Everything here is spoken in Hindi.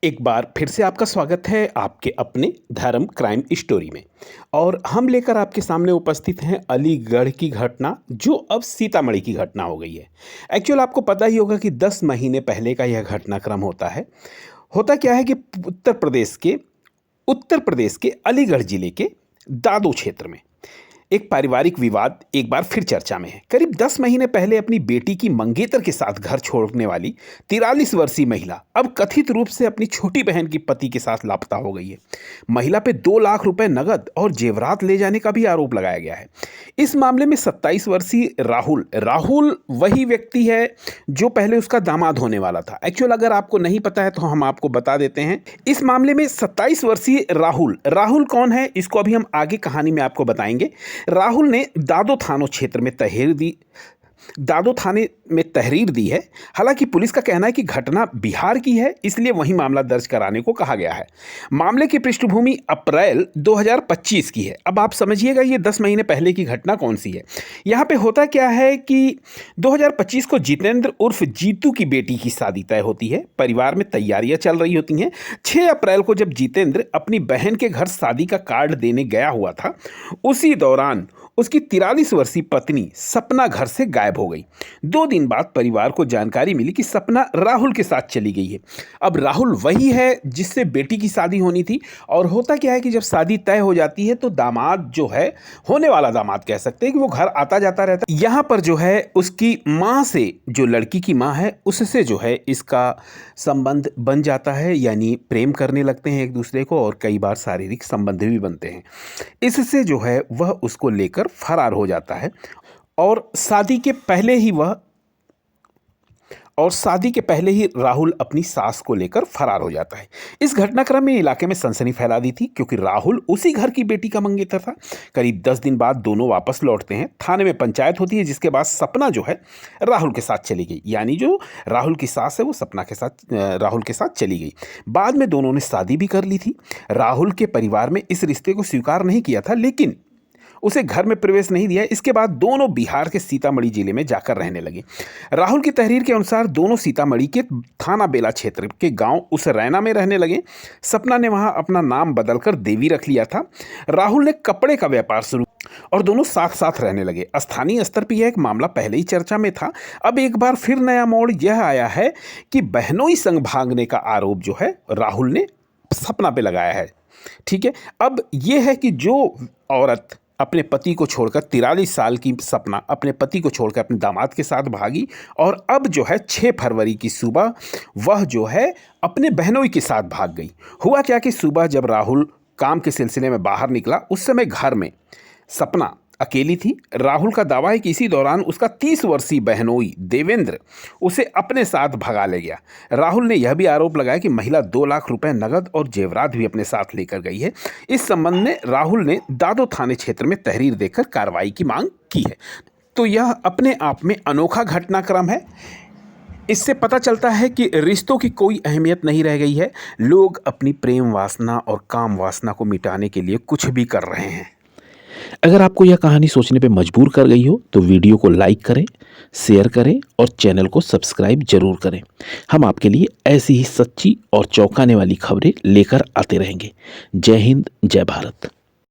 एक बार फिर से आपका स्वागत है आपके अपने धर्म क्राइम स्टोरी में। और हम लेकर आपके सामने उपस्थित हैं अलीगढ़ की घटना, जो अब सीतामढ़ी की घटना हो गई है। एक्चुअल आपको पता ही होगा कि 10 महीने पहले का यह घटनाक्रम होता है। होता क्या है कि उत्तर प्रदेश के अलीगढ़ जिले के दादो क्षेत्र में एक पारिवारिक विवाद एक बार फिर चर्चा में है। करीब 10 महीने पहले अपनी बेटी की मंगेतर के साथ घर छोड़ने वाली 43 वर्षीय महिला अब कथित रूप से अपनी छोटी बहन की पति के साथ लापता हो गई है। महिला पे 2 लाख रुपए नगद और जेवरात ले जाने का भी आरोप लगाया गया है। इस मामले में 27 वर्षीय राहुल वही व्यक्ति है जो पहले उसका दामाद होने वाला था। एक्चुअल अगर आपको नहीं पता है तो हम आपको बता देते हैं। इस मामले में 27 वर्षीय राहुल कौन है, इसको अभी हम आगे कहानी में आपको बताएंगे। राहुल ने दादो थाने में तहरीर दी है। हालांकि पुलिस का कहना है कि घटना बिहार की है, इसलिए वहीं मामला दर्ज कराने को कहा गया है। मामले की पृष्ठभूमि अप्रैल 2025 की है। अब आप समझिएगा ये 10 महीने पहले की घटना कौन सी है। यहाँ पे होता क्या है कि 2025 को जितेंद्र उर्फ जीतू की बेटी की शादी तय होती है। परिवार में तैयारियां चल रही होती हैं। 6 अप्रैल को जब जितेंद्र अपनी बहन के घर शादी का कार्ड देने गया हुआ था, उसी दौरान उसकी 43 वर्षीय पत्नी सपना घर से गायब हो गई। 2 दिन बाद परिवार को जानकारी मिली कि सपना राहुल के साथ चली गई है। अब राहुल वही है जिससे बेटी की शादी होनी थी। और होता क्या है कि जब शादी तय हो जाती है तो दामाद जो है, होने वाला दामाद कह सकते हैं, कि वो घर आता जाता रहता है। यहाँ पर जो है उसकी माँ से, जो लड़की की माँ है, उससे जो है इसका संबंध बन जाता है, यानी प्रेम करने लगते हैं एक दूसरे को और कई बार शारीरिक संबंध भी बनते हैं। इससे जो है वह उसको लेकर फरार हो जाता है और शादी के पहले ही राहुल अपनी सास को लेकर फरार हो जाता है। इस घटनाक्रम में इलाके में सनसनी फैला दी थी, क्योंकि राहुल उसी घर की बेटी का मंगेतर था। करीब 10 दिन बाद दोनों वापस लौटते हैं। थाने में पंचायत होती है, जिसके बाद सपना जो है राहुल के साथ चली गई, यानी जो राहुल की सास है वो सपना के साथ राहुल के साथ चली गई। बाद में दोनों ने शादी भी कर ली थी। राहुल के परिवार में इस रिश्ते को स्वीकार नहीं किया था, लेकिन उसे घर में प्रवेश नहीं दिया। इसके बाद दोनों बिहार के सीतामढ़ी जिले में जाकर रहने लगे। राहुल की तहरीर के अनुसार दोनों सीतामढ़ी के थाना बेला क्षेत्र के गांव उस रैना में रहने लगे। सपना ने वहां अपना नाम बदलकर देवी रख लिया था। राहुल ने कपड़े का व्यापार शुरू और दोनों साथ साथ रहने लगे। स्थानीय स्तर पर यह एक मामला पहले ही चर्चा में था। अब एक बार फिर नया मोड़ यह आया है कि बहनोई संग भागने का आरोप जो है राहुल ने सपना पे लगाया है। ठीक है, अब यह है कि जो औरत अपने पति को छोड़कर 43 साल की सपना अपने पति को छोड़कर अपने दामाद के साथ भागी, और अब जो है 6 फरवरी की सुबह वह जो है अपने बहनोई के साथ भाग गई। हुआ क्या कि सुबह जब राहुल काम के सिलसिले में बाहर निकला, उस समय घर में सपना अकेली थी। राहुल का दावा है कि इसी दौरान उसका 30 वर्षीय बहनोई देवेंद्र उसे अपने साथ भगा ले गया। राहुल ने यह भी आरोप लगाया कि महिला 2 लाख रुपए नगद और जेवरात भी अपने साथ लेकर गई है। इस संबंध में राहुल ने दादो थाने क्षेत्र में तहरीर देकर कार्रवाई की मांग की है। तो यह अपने आप में अनोखा घटनाक्रम है। इससे पता चलता है कि रिश्तों की कोई अहमियत नहीं रह गई है। लोग अपनी प्रेम वासना और काम वासना को मिटाने के लिए कुछ भी कर रहे हैं। अगर आपको यह कहानी सोचने पे मजबूर कर गई हो तो वीडियो को लाइक करें, शेयर करें और चैनल को सब्सक्राइब जरूर करें। हम आपके लिए ऐसी ही सच्ची और चौंकाने वाली खबरें लेकर आते रहेंगे। जय हिंद, जय भारत।